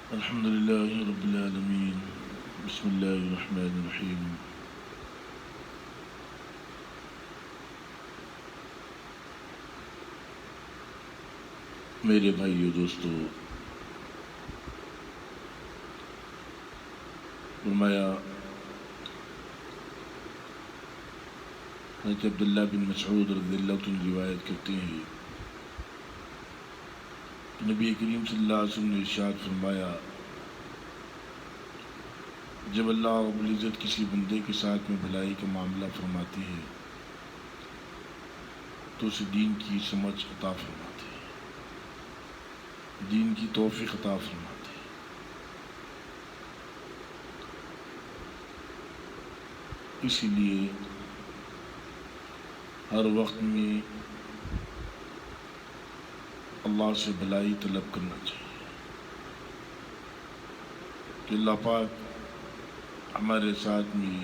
الحمد لله رب العالمين. بسم الله الرحمن الرحيم. میرے بھائیو دوستو، فرمایا حضرت عبداللہ بن مسعود رضی اللہ عنہ روایت کرتے ہیں کہ نبی کریم صلی اللہ علیہ وسلم نے ارشاد فرمایا، جب اللہ رب العزت کسی بندے کے ساتھ میں بھلائی کا معاملہ فرماتی ہے تو اسے دین کی سمجھ عطا فرماتے ہیں، دین کی توفیق عطا فرماتے ہیں۔ اسی لیے ہر وقت میں اللہ سے بھلائی طلب کرنا چاہیے کہ اللہ پاک ہمارے ساتھ میں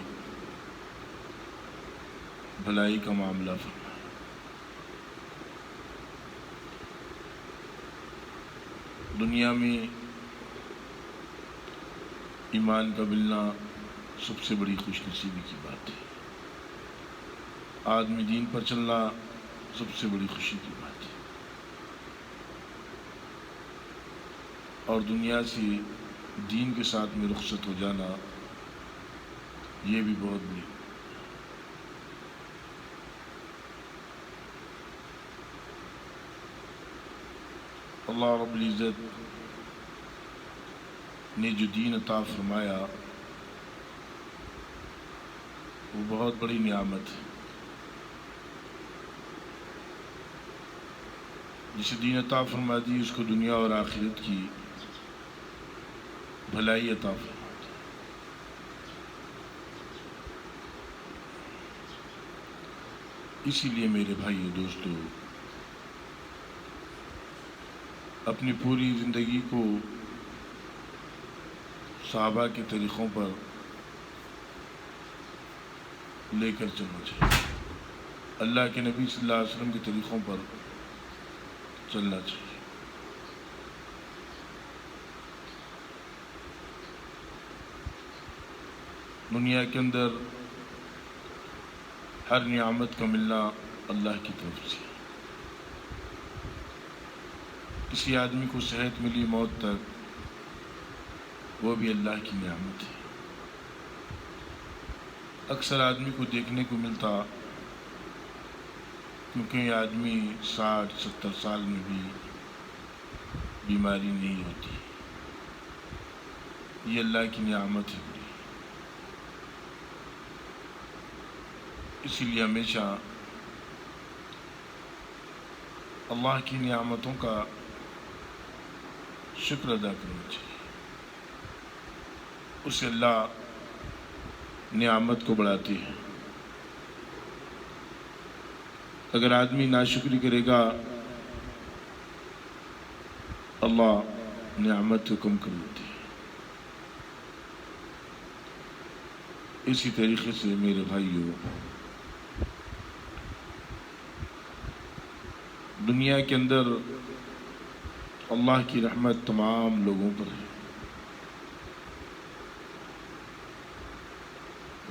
بھلائی کا معاملہ فرمائے۔ دنیا میں ایمان کا ملنا سب سے بڑی خوش نصیبی کی بات ہے، آدمی دین پر چلنا سب سے بڑی خوشی کی بات ہے، اور دنیا سے دین کے ساتھ میں رخصت ہو جانا یہ بھی بہت بڑی۔ اللہ رب العزت نے جو دین عطا فرمایا وہ بہت بڑی نعمت ہے۔ جسے دین عطا فرما دی اس کو دنیا اور آخرت کی بھلائی عطا فرما دی۔ اسی لیے میرے بھائیو دوستو، اپنی پوری زندگی کو صحابہ کے طریقوں پر لے کر چلنا چاہیے، اللہ کے نبی صلی اللہ علیہ وسلم کے طریقوں پر چلنا چاہیے۔ دنیا کے اندر ہر نعمت کا ملنا اللہ کی طرف سے، کسی آدمی کو صحت ملی موت تک وہ بھی اللہ کی نعمت ہے۔ اکثر آدمی کو دیکھنے کو ملتا کیونکہ یہ آدمی 60-70 سال میں بھی بیماری نہیں ہوتی، یہ اللہ کی نعمت ہے بڑی۔ اسی لیے ہمیشہ اللہ کی نعمتوں کا شکر ادا کرنا چاہیے، اس سے اللہ نعمت کو بڑھاتی ہے۔ اگر آدمی ناشکری کرے گا اللہ نعمت کو کم کر دیتی ہے۔ اسی طریقے سے میرے بھائیو، دنیا کے اندر اللہ کی رحمت تمام لوگوں پر ہے،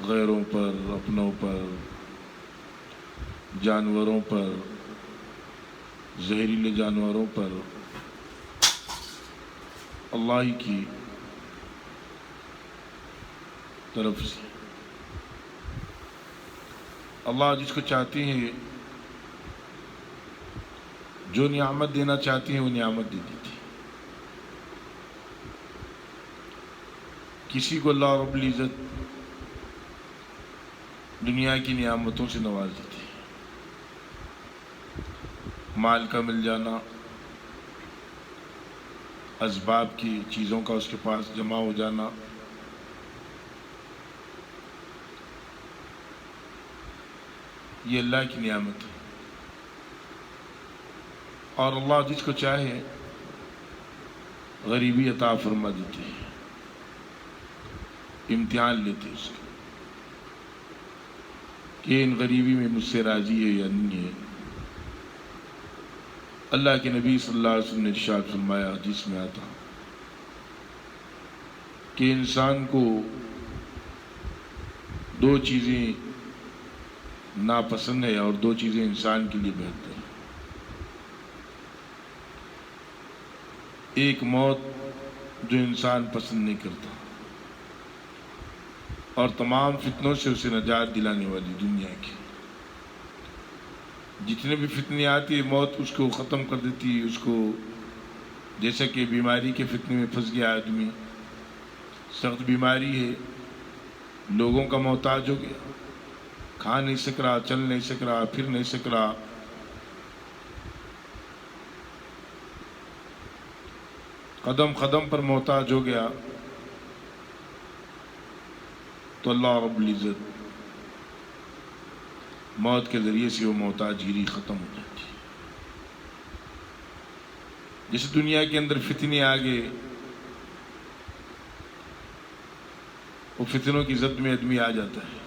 غیروں پر، اپنوں پر، جانوروں پر، زہریلے جانوروں پر، اللہ ہی کی طرف سے اللہ جس کو چاہتے ہیں، جو نعمت دینا چاہتے ہیں وہ نعمت دے دیتی ہے۔ کسی کو اللہ رب العزت دنیا کی نعمتوں سے نواز دیتی ہے، مال کا مل جانا، اسباب کی چیزوں کا اس کے پاس جمع ہو جانا، یہ اللہ کی نعمت ہے۔ اور اللہ جس کو چاہے غریبی عطا فرما دیتی ہے، امتحان لیتے اس کا کہ ان غریبی میں مجھ سے راضی ہے یا نہیں ہے۔ اللہ کے نبی صلی اللہ علیہ وسلم نے ارشاد فرمایا، حدیث میں آتا، کہ انسان کو دو چیزیں ناپسند ہے اور دو چیزیں انسان کے لیے بہتر ہیں. ایک موت جو انسان پسند نہیں کرتا اور تمام فتنوں سے اسے نجات دلانے والی دنیا کی. جتنے بھی فتنے آتی ہے موت اس کو ختم کر دیتی ہے. اس کو جیسا کہ بیماری کے فتنے میں پھنس گیا آدمی, سخت بیماری ہے, لوگوں کا محتاج ہو گیا, کھا نہیں سک رہا, چل نہیں سک رہا, پھر نہیں سک رہا, قدم قدم پر محتاج ہو گیا, تو اللہ رب العزت موت کے ذریعے سے وہ محتاج گیری ختم ہو جاتی ہے. جس دنیا کے اندر فتنے آ گئے, وہ فتنوں کی زد میں آدمی آ جاتا ہے,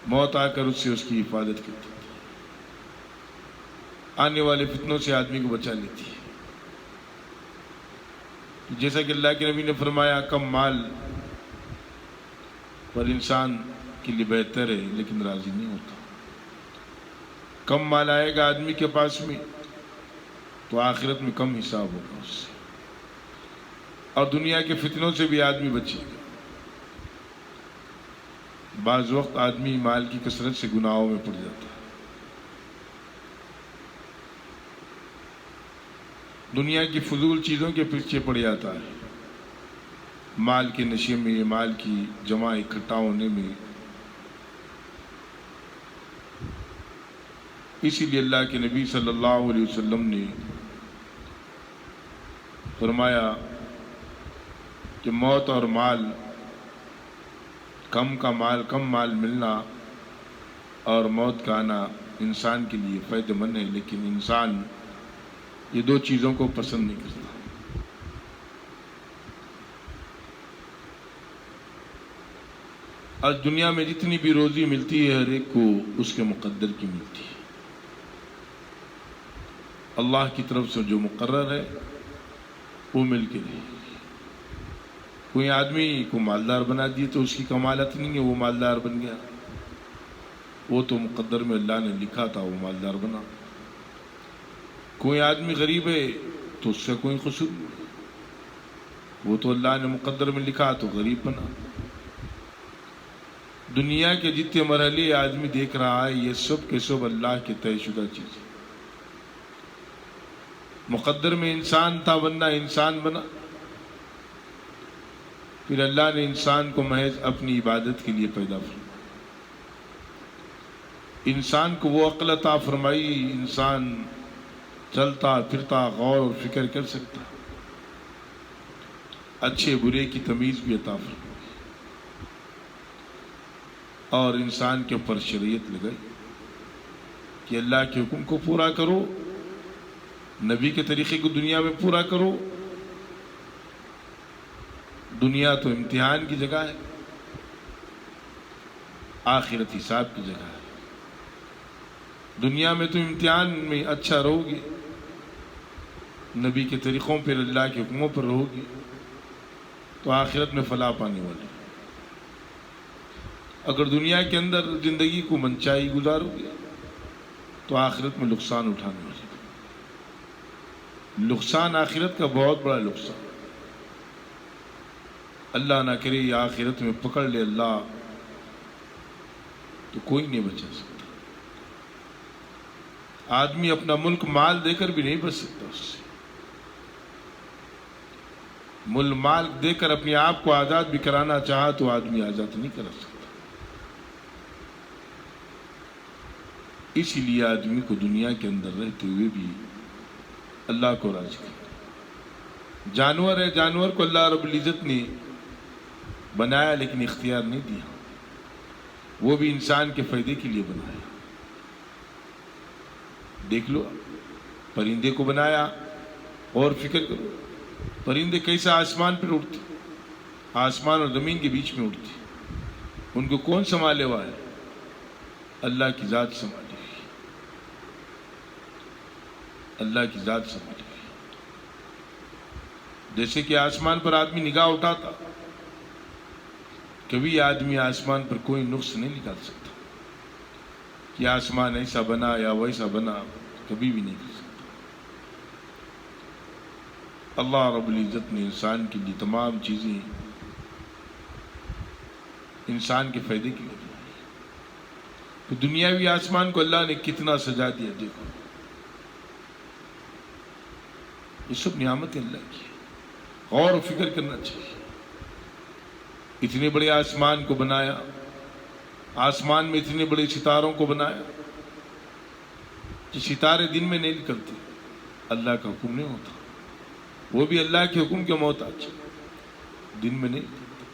موت آ کر اس سے اس کی حفاظت کرتی ہے, آنے والے فتنوں سے آدمی کو بچا لیتی ہے. جیسا کہ اللہ کے نبی نے فرمایا کم مال پر انسان کے لیے بہتر ہے لیکن راضی نہیں ہوتا. کم مال آئے گا آدمی کے پاس میں تو آخرت میں کم حساب ہوگا اس سے, اور دنیا کے فتنوں سے بھی آدمی بچے گا. بعض وقت آدمی مال کی کثرت سے گناہوں میں پڑ جاتا ہے, دنیا کی فضول چیزوں کے پیچھے پڑ جاتا ہے, مال کے نشے میں, مال کی جمع اکٹھا ہونے میں. اسی لیے اللہ کے نبی صلی اللہ علیہ وسلم نے فرمایا کہ موت اور مال, کم مال ملنا اور موت کا آنا انسان کے لیے فائدہ مند ہے, لیکن انسان یہ دو چیزوں کو پسند نہیں کرتا. آج دنیا میں جتنی بھی روزی ملتی ہے ہر ایک کو اس کے مقدر کی ملتی ہے. اللہ کی طرف سے جو مقرر ہے وہ مل کے رہے گی. کوئی آدمی کو مالدار بنا دیے تو اس کی کمالت نہیں ہے وہ مالدار بن گیا, وہ تو مقدر میں اللہ نے لکھا تھا وہ مالدار بنا. کوئی آدمی غریب ہے تو اس سے کوئی قصور نہیں, وہ تو اللہ نے مقدر میں لکھا تو غریب بنا. دنیا کے جتنے مرحلے آدمی دیکھ رہا ہے یہ سب کے سب اللہ کے طے شدہ چیز ہے. مقدر میں انسان تھا بننا, انسان بنا, پھر اللہ نے انسان کو محض اپنی عبادت کے لیے پیدا فرمایا. انسان کو وہ عقل عطا فرمائی, انسان چلتا پھرتا غور اور فکر کر سکتا, اچھے برے کی تمیز بھی عطا فرمائی, اور انسان کے اوپر شریعت لگائی کہ اللہ کے حکم کو پورا کرو, نبی کے طریقے کو دنیا میں پورا کرو. دنیا تو امتحان کی جگہ ہے, آخرت حساب کی جگہ ہے. دنیا میں تو امتحان میں اچھا رہو گے, نبی کے طریقوں پر اللہ کے حکموں پر رہو گے تو آخرت میں فلاح پانے والے. اگر دنیا کے اندر زندگی کو منچائی گزارو گے تو آخرت میں نقصان اٹھانے والے. نقصان آخرت کا بہت بڑا نقصان, اللہ نہ کرے یہ آخرت میں پکڑ لے اللہ تو کوئی نہیں بچا سکتا. آدمی اپنا ملک مال دے کر بھی نہیں بچ سکتا اس سے. ملک مال دے کر اپنے آپ کو آزاد بھی کرانا چاہا تو آدمی آزاد نہیں کرا سکتا. اسی لیے آدمی کو دنیا کے اندر رہتے ہوئے بھی اللہ کو راضی کرنا. جانور ہے, جانور کو اللہ رب العزت نے بنایا لیکن اختیار نہیں دیا, وہ بھی انسان کے فائدے کے لیے بنایا. دیکھ لو پرندے کو بنایا اور فکر کرو, پرندے کیسے آسمان پر اڑتے, آسمان اور زمین کے بیچ میں اڑتے, ان کو کون سنبھالے ہوا ہے؟ اللہ کی ذات سنبھالی ہوئی, اللہ کی ذات سنبھالی ہوئی. جیسے کہ آسمان پر آدمی نگاہ اٹھاتا کبھی آدمی آسمان پر کوئی نقص نہیں نکال سکتا کہ آسمان ایسا بنا یا ویسا بنا، کبھی بھی نہیں کر سکتا۔ اللہ رب العزت نے انسان کے لیے تمام چیزیں انسان کے فائدے کے لیے بنائی۔ تو دنیاوی آسمان کو اللہ نے کتنا سجا دیا، دیکھو، یہ سب نعمت اللہ کی ہے، غور و فکر کرنا چاہیے۔ اتنے بڑے آسمان کو بنایا، آسمان میں اتنے بڑے ستاروں کو بنایا کہ ستارے دن میں نہیں نکلتے، اللہ کا حکم نہیں ہوتا، وہ بھی اللہ کے حکم کے محتاج، دن میں نہیں نکلتے،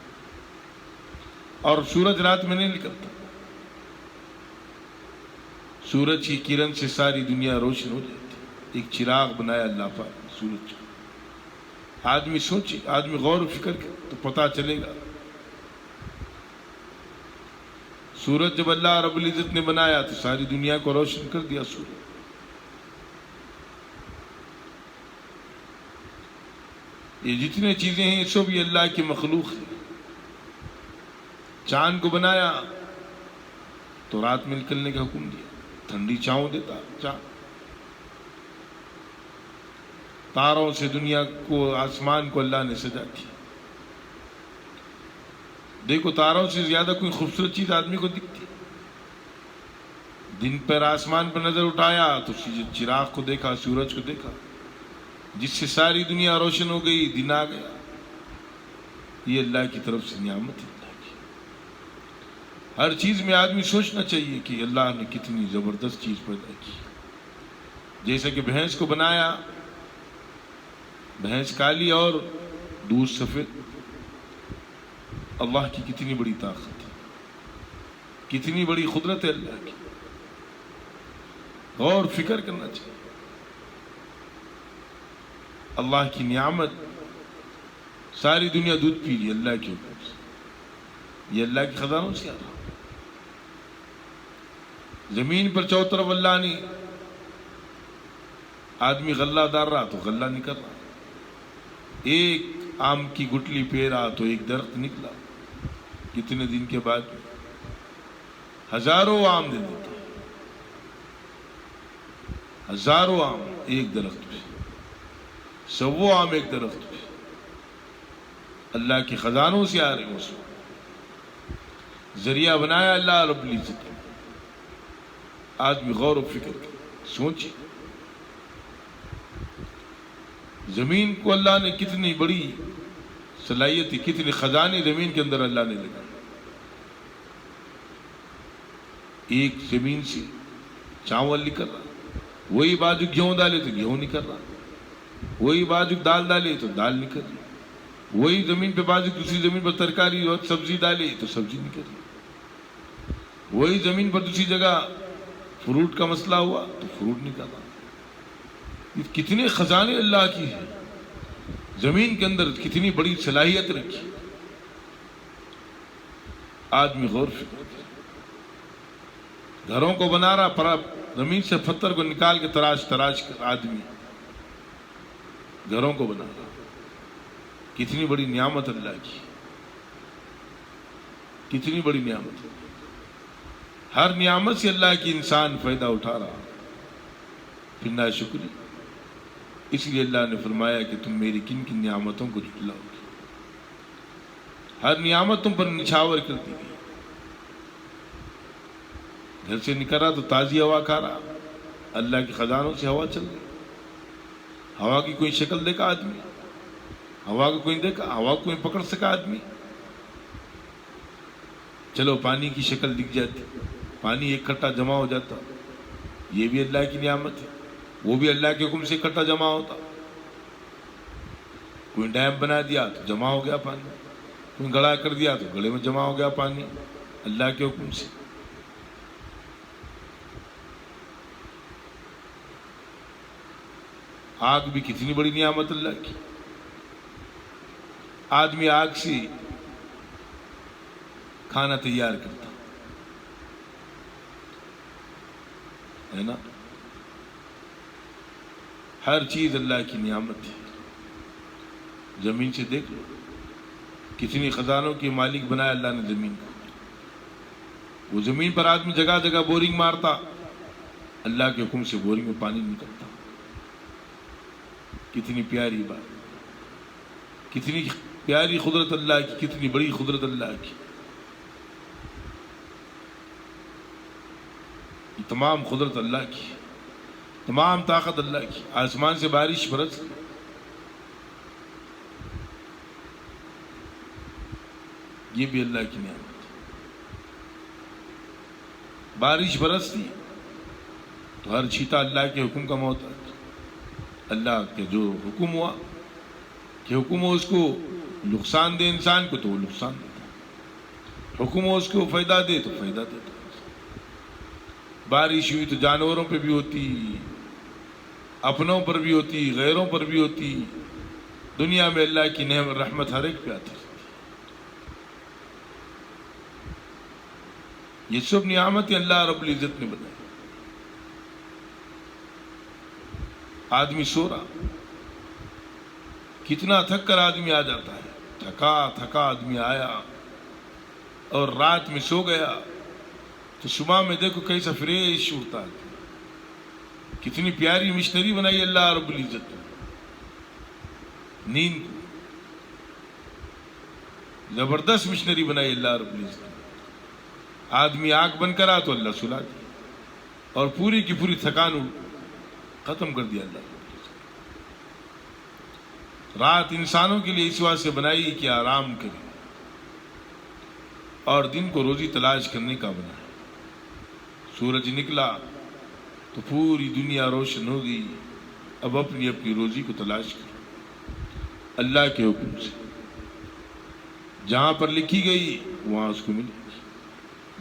اور سورج رات میں نہیں نکلتا۔ سورج کی کرن سے ساری دنیا روشن ہو جاتی، ایک چراغ بنایا اللہ پاک نے سورج کو۔ آدمی سوچے، آدمی غور و فکر کرے تو پتہ چلے گا، سورج جب اللہ رب العزت نے بنایا تو ساری دنیا کو روشن کر دیا سورج۔ یہ جتنے چیزیں ہیں سب یہ اللہ کی مخلوق ہے۔ چاند کو بنایا تو رات میں نکلنے کا حکم دیا، ٹھنڈی چھاؤں دیتا چاند۔ تاروں سے دنیا کو، آسمان کو اللہ نے سجا دیا۔ دیکھو، تاروں سے زیادہ کوئی خوبصورت چیز آدمی کو دکھتی؟ دن پر آسمان پر نظر اٹھایا تو چراغ کو دیکھا، سورج کو دیکھا، جس سے ساری دنیا روشن ہو گئی، دن آ گیا۔ یہ اللہ کی طرف سے نعمت ہے، اللہ کی۔ ہر چیز میں آدمی سوچنا چاہیے کہ اللہ نے کتنی زبردست چیز پیدا کی۔ جیسے کہ بھینس کو بنایا، بھینس کالی اور دودھ سفید، اللہ کی کتنی بڑی طاقت ہے، کتنی بڑی قدرت ہے اللہ کی۔ غور فکر کرنا چاہیے۔ اللہ کی نعمت، ساری دنیا دودھ پی رہی اللہ کے حکم سے، یہ اللہ کے خزانوں سے آ رہا۔ زمین پر چاروں طرف اللہ نے، آدمی غلہ ڈال رہا تو غلہ نکل رہا، ایک آم کی گٹلی پھیرا تو ایک درخت نکلا، کتنے دن کے بعد ہزاروں آم دے دیتا، ہزاروں آم ایک درخت پہ، سو آم ایک درخت پہ، اللہ کے خزانوں سے آ رہے ہیں۔ اس ذریعہ بنایا اللہ رب العزت نے۔ آدمی غور و فکر کرے، سوچے، زمین کو اللہ نے کتنی بڑی صلاحیت، کتنے خزانے زمین کے اندر اللہ نے لگائے۔ ایک زمین سے چاول نکل رہا، وہی بازو گیہوں ڈالے تو گیہوں نکل رہا، وہی بازو دال ڈالے تو دال نکل رہی، وہی زمین پہ بازو دوسری زمین پر ترکاری اور سبزی ڈالے تو سبزی نکل رہی، وہی زمین پر دوسری جگہ فروٹ کا مسئلہ ہوا تو فروٹ نکل رہا۔ یہ کتنے خزانے اللہ کی ہیں، زمین کے اندر کتنی بڑی صلاحیت رکھی۔ آدمی غور فکر کرے، گھروں کو بنا رہا، پر زمین سے پتھر کو نکال کے تراش کر آدمی گھروں کو بنا رہا۔ کتنی بڑی نعمت اللہ کی، کتنی بڑی نعمت ہے۔ ہر نعمت سے اللہ کی انسان فائدہ اٹھا رہا، پھر ناشکری۔ اس لیے اللہ نے فرمایا کہ تم میری کن کن نعمتوں کو جھٹلاؤ گے، ہر نعمت تم پر نچھاور کر دی گئی۔ گھر سے نکل رہا تو تازی ہوا کھا رہا، اللہ کے خزانوں سے ہوا چل رہی۔ ہوا کی کوئی شکل دیکھا آدمی؟ ہوا کو کوئی دیکھا؟ ہوا کو کوئی پکڑ سکا آدمی؟ چلو پانی کی شکل دکھ جاتی، پانی ایک کٹا جمع ہو جاتا، یہ بھی اللہ کی نعمت ہے، وہ بھی اللہ کے حکم سے اکٹھا جمع ہوتا۔ کوئی ڈیم بنا دیا تو جمع ہو گیا پانی، کوئی گڑھا کر دیا تو گڑھے میں جمع ہو گیا پانی، اللہ کے حکم سے۔ آگ بھی کتنی بڑی نعمت اللہ کی۔ آدمی آگ سے کھانا تیار کرتا ہے نا، ہر چیز اللہ کی نعمت ہے۔ زمین سے دیکھ لو کتنی خزانوں کے مالک بنایا اللہ نے زمین کو. وہ زمین پر آدمی جگہ جگہ بورنگ مارتا، اللہ کے حکم سے بورنگ میں پانی نکلتا. کتنی پیاری بات، کتنی پیاری قدرت اللہ کی، کتنی بڑی قدرت اللہ کی. یہ تمام قدرت اللہ کی، تمام طاقت اللہ کی. آسمان سے بارش برس، یہ بھی اللہ کی نعمت. بارش برستی تو ہر چیتا اللہ کے حکم کا محتاج. اللہ کے جو حکم ہوا کہ حکم ہو اس کو نقصان دے انسان کو تو وہ نقصان دیتا، حکم ہو اس کو فائدہ دے تو فائدہ دیتا. بارش ہوئی تو جانوروں پہ بھی ہوتی، اپنوں پر بھی ہوتی، غیروں پر بھی ہوتی. دنیا میں اللہ کی نعمت رحمت ہر ایک پہ آتی. یہ سب نعمتیں اللہ رب العزت نے بنائی. آدمی سو رہا، کتنا تھک کر آدمی آ جاتا ہے، تھکا تھکا آدمی آیا اور رات میں سو گیا تو صبح میں دیکھو کیسا فریش اٹھتا ہے. کتنی پیاری مشنری بنائی اللہ رب العزت نے نیند کو. زبردست مشنری بنائی اللہ رب العزت نے. آدمی آنکھ بند کرا تو اللہ سلا دیا اور پوری کی پوری تھکان ختم کر دیا. اللہ رات انسانوں کے لیے اس واسطے بنائی کہ آرام کرے، اور دن کو روزی تلاش کرنے کا بنایا. سورج نکلا تو پوری دنیا روشن ہو گئی. اب اپنی اپنی روزی کو تلاش کرو اللہ کے حکم سے. جہاں پر لکھی گئی وہاں اس کو ملے گی،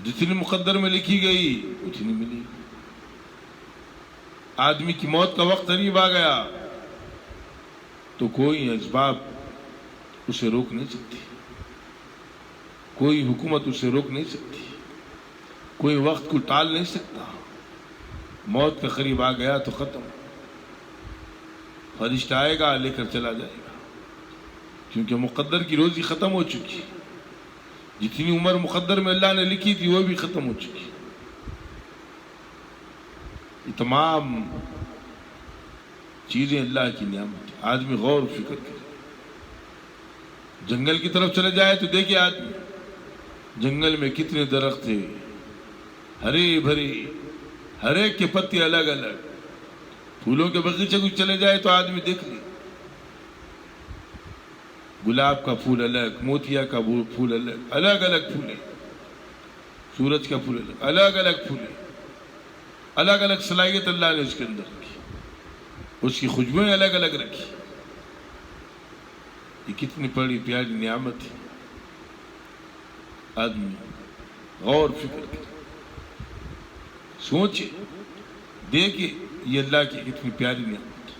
جتنی مقدر میں لکھی گئی اتنی ملے گی. آدمی کی موت کا وقت قریب آ گیا تو کوئی اسباب اسے روک نہیں سکتی، کوئی حکومت اسے روک نہیں سکتی، کوئی وقت کو ٹال نہیں سکتا. موت کا قریب آ گیا تو ختم. فرشتہ آئے گا لے کر چلا جائے گا، کیونکہ مقدر کی روزی ختم ہو چکی. جتنی عمر مقدر میں اللہ نے لکھی تھی وہ بھی ختم ہو چکی. یہ تمام چیزیں اللہ کی نعمت. آدمی غور و فکر کرے. جنگل کی طرف چلے جائے تو دیکھے آدمی جنگل میں کتنے درخت تھے، ہرے بھرے، ہر ایک کے پتے الگ الگ. پھولوں کے باغیچے کو چلے جائے تو آدمی دیکھ لے، گلاب کا پھول الگ، موتیا کا پھول الگ، الگ الگ پھول ہے. سورج کا پھول الگ، الگ الگ پھول ہے. الگ الگ صلاحیت اللہ نے اس کے اندر رکھی، اس کی خوشبوئیں الگ الگ رکھی. یہ کتنی بڑی پیاری نعمت ہے. آدمی غور فکر کرے، سوچے، دیکھے یہ اللہ کی کتنی پیاری نعمت.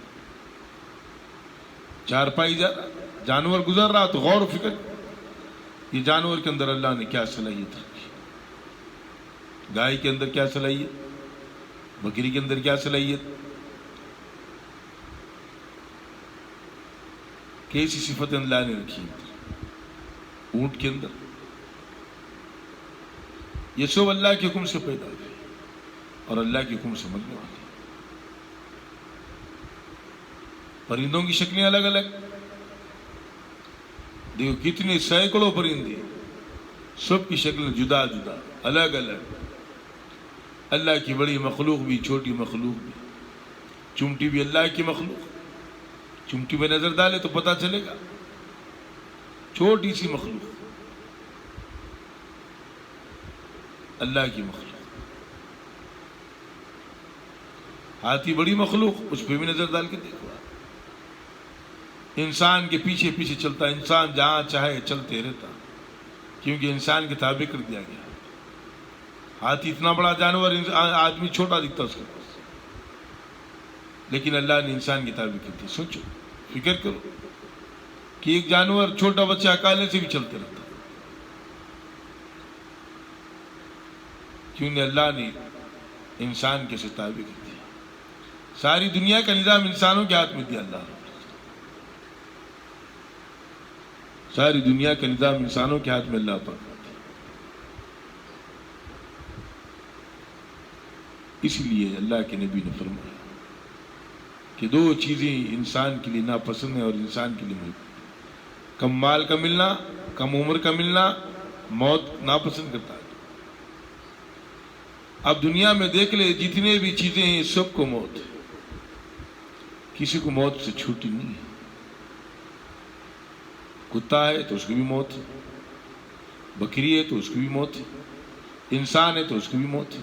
چارپائی جانور گزر رہا تو غور و فکر، یہ جانور کے اندر اللہ نے کیا صلاحیت رکھی. گائے کے اندر کیا صلاحیت، بکری کے اندر کیا صلاحیت، کیسی صفت اللہ نے رکھی. اونٹ کے اندر یہ سب اللہ کے حکم سے پیدا ہوئے اور اللہ کے حکم سے مرنے والے. پرندوں کی شکلیں الگ الگ، دیکھو کتنے سینکڑوں پرندے، سب کی شکلیں جدا جدا، الگ الگ. اللہ کی بڑی مخلوق بھی، چھوٹی مخلوق بھی. چمٹی بھی اللہ کی مخلوق. چمٹی میں نظر ڈالے تو پتہ چلے گا چھوٹی سی مخلوق اللہ کی مخلوق. ہاتھی بڑی مخلوق، اس پہ بھی نظر ڈال کے دیکھو. انسان کے پیچھے پیچھے چلتا، انسان جہاں چاہے چلتے رہتا، کیونکہ انسان کے تابع کر دیا گیا. ہاتھی اتنا بڑا جانور، آدمی چھوٹا دکھتا اس کے پاس، لیکن اللہ نے انسان کی تابع کی تھی. سوچو، فکر کرو کہ ایک جانور، چھوٹا بچہ اکالے سے بھی چلتے رہتا. کیونکہ اللہ نے انسان کے سے تابع کی تھی. ساری دنیا کا نظام انسانوں کے ہاتھ میں دیا اللہ. ساری دنیا کا نظام انسانوں کے ہاتھ میں اللہ پاک ہے۔ اسی لیے اللہ کے نبی نے فرمایا کہ دو چیزیں انسان کے لیے ناپسند ہیں اور انسان کے لیے محبوب، کم مال کا ملنا، کم عمر کا ملنا، موت ناپسند کرتا ہے۔ اب دنیا میں دیکھ لے جتنے بھی چیزیں ہیں سب کو موت ہے، کسی کو موت سے چھوٹی نہیں ہے۔ کتا ہے تو اس کی بھی موت ہے، بکری ہے تو اس کی بھی موت ہے، انسان ہے تو اس کی بھی موت ہے،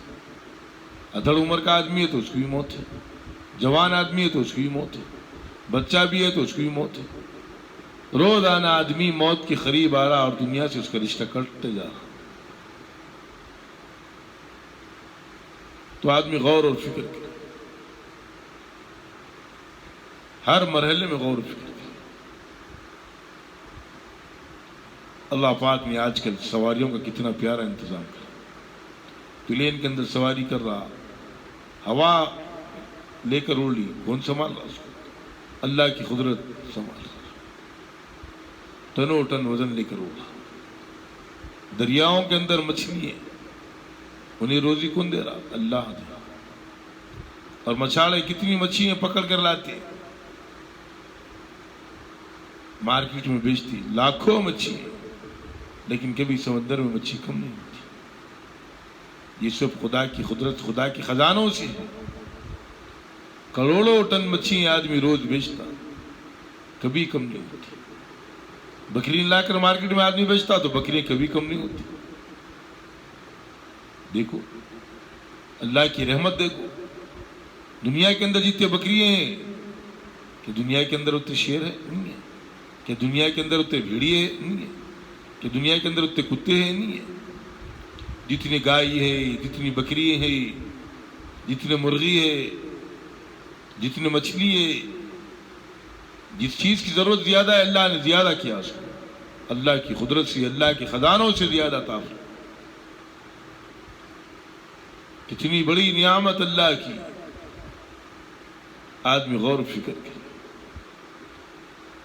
ادھڑ عمر کا آدمی ہے تو اس کی بھی موت ہے، جوان آدمی ہے تو اس کی بھی موت ہے، بچہ بھی ہے تو اس کی بھی موت ہے۔ روزانہ آدمی موت کے قریب آ رہا اور دنیا سے اس کا رشتہ کٹتے جا رہا۔ تو آدمی غور اور فکر کرے، ہر مرحلے میں غور و فکر کرے۔ اللہ پاک نے آج کل سواریوں کا کتنا پیارا انتظام کیا، پلین کے اندر سواری کر رہا، ہوا لے کر اڑ لی، کون سنبھال رہا اس کو؟ اللہ کی قدرت سنبھال رہا، ٹنوں ٹن وزن لے کر اڑا۔ دریاؤں کے اندر مچھلی ہیں، انہیں روزی کون دے رہا؟ اللہ دے رہا۔ اور مچھاڑے کتنی مچھلیاں پکڑ کر لاتے، مارکیٹ میں بیچتی، لاکھوں مچھلی، لیکن کبھی سمندر میں مچھلی کم نہیں ہوتی۔ یہ سب خدا کی قدرت، خدا کے خزانوں سے ہے۔ کروڑوں ٹن مچھلی آدمی روز بیچتا، کبھی کم نہیں ہوتی۔ بکری لا کر مارکیٹ میں آدمی بیچتا تو بکریاں کبھی کم نہیں ہوتی۔ دیکھو اللہ کی رحمت، دیکھو دنیا کے اندر جتنے بکریاں ہیں کہ دنیا کے اندر اتنے شیر ہیں نہیں ہے، کہ دنیا کے اندر اتنے بھیڑیے ہیں نہیں ہے، کہ دنیا کے اندر اتنے کتے ہیں نہیں ہے۔ جتنی گائے ہے، جتنی بکری ہے، جتنے مرغی ہے، جتنے مچھلی ہے، جس چیز کی ضرورت زیادہ ہے اللہ نے زیادہ کیا اس کو، اللہ کی قدرت سے، اللہ کے خزانوں سے زیادہ تھا۔ کتنی بڑی نعمت اللہ کی، آدمی غور و فکر کرے،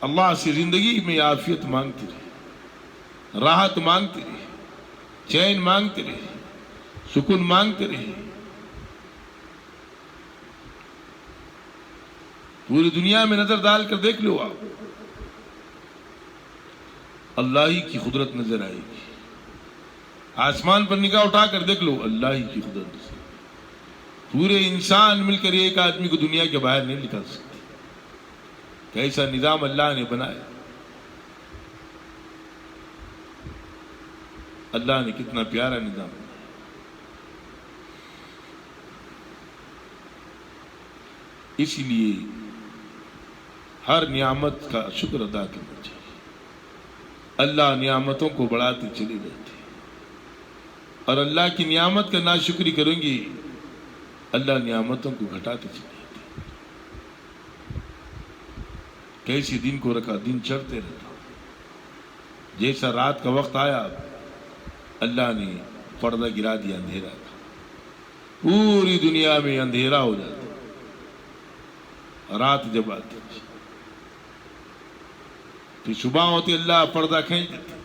اللہ سے زندگی میں عافیت مانگتے رہے، راحت مانگتے رہے، چین مانگتے رہے، سکون مانگتے رہے۔ پوری دنیا میں نظر ڈال کر دیکھ لو آپ، اللہ ہی کی قدرت نظر آئے گی۔ آسمان پر نگاہ اٹھا کر دیکھ لو، اللہ ہی کی قدرت نظر۔ پورے انسان مل کر ایک آدمی کو دنیا کے باہر نہیں نکال سکتے۔ کیسا نظام اللہ نے بنایا، اللہ نے کتنا پیارا نظام بنایا۔ اسی لیے ہر نعمت کا شکر ادا کرنا چاہیے۔ اللہ نعمتوں کو بڑھاتے چلے جاتے، اور اللہ کی نعمت کا ناشکری کریں گے اللہ نعمتوں کو گھٹاتے چلے جاتے۔ کیسے دن کو رکھا، دن چڑھتے رہتا، جیسا رات کا وقت آیا اللہ نے پردہ گرا دیا، اندھیرا تھا، پوری دنیا میں اندھیرا ہو جاتا، رات جب آتی پھر صبح ہوتی اللہ پردہ کھینچ دیتے،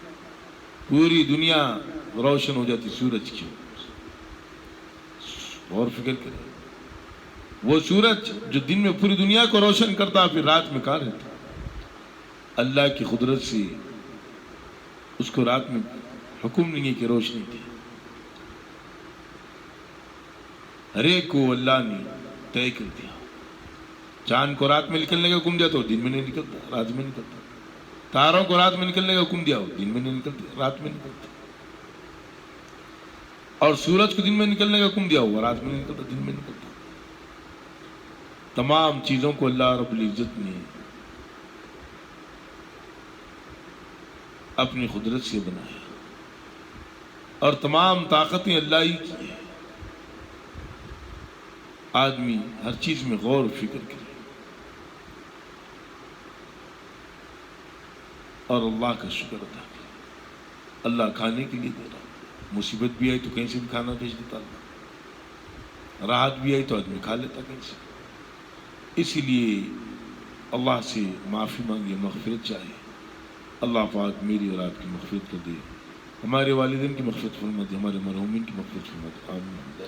پوری دنیا روشن ہو جاتی سورج کی۔ اور فکر کریں، وہ سورج جو دن میں پوری دنیا کو روشن کرتا پھر رات میں کہاں رہتا؟ اللہ کی قدرت سے اس کو رات میں حکم نہیں ہے کہ روشنی تھی۔ ہر ایک کو اللہ نے طے کر دیا، چاند کو رات میں نکلنے کا حکم دیا تو دن میں نہیں نکلتا، رات میں نکلتا۔ تاروں کو رات میں نکلنے کا حکم دیا ہو، دن میں نہیں نکلتے، رات میں نکلتا۔ اور سورج کو دن میں نکلنے کا حکم دیا ہوا، رات میں نہیں نکلتا، دن میں نکلتا۔ تمام چیزوں کو اللہ رب العزت نے اپنی قدرت سے بنایا، اور تمام طاقتیں اللہ ہی کی ہیں۔ آدمی ہر چیز میں غور و فکر کرے اور اللہ کا شکر ادا کرے۔ اللہ کھانے کے لیے دے رہا، مصیبت بھی آئی تو کہیں سے بھی کھانا بھیج دیتا اللہ، راحت بھی آئی تو آدمی کھا لیتا کہیں سے۔ اسی لیے اللہ سے معافی مانگے، مغفرت چاہیے، اللہ پاک میری اور آپ کی مغفرت کر دے، ہمارے والدین کی مغفرت فرما دے، ہمارے مرحومین کی مغفرت فرما دے، آمین۔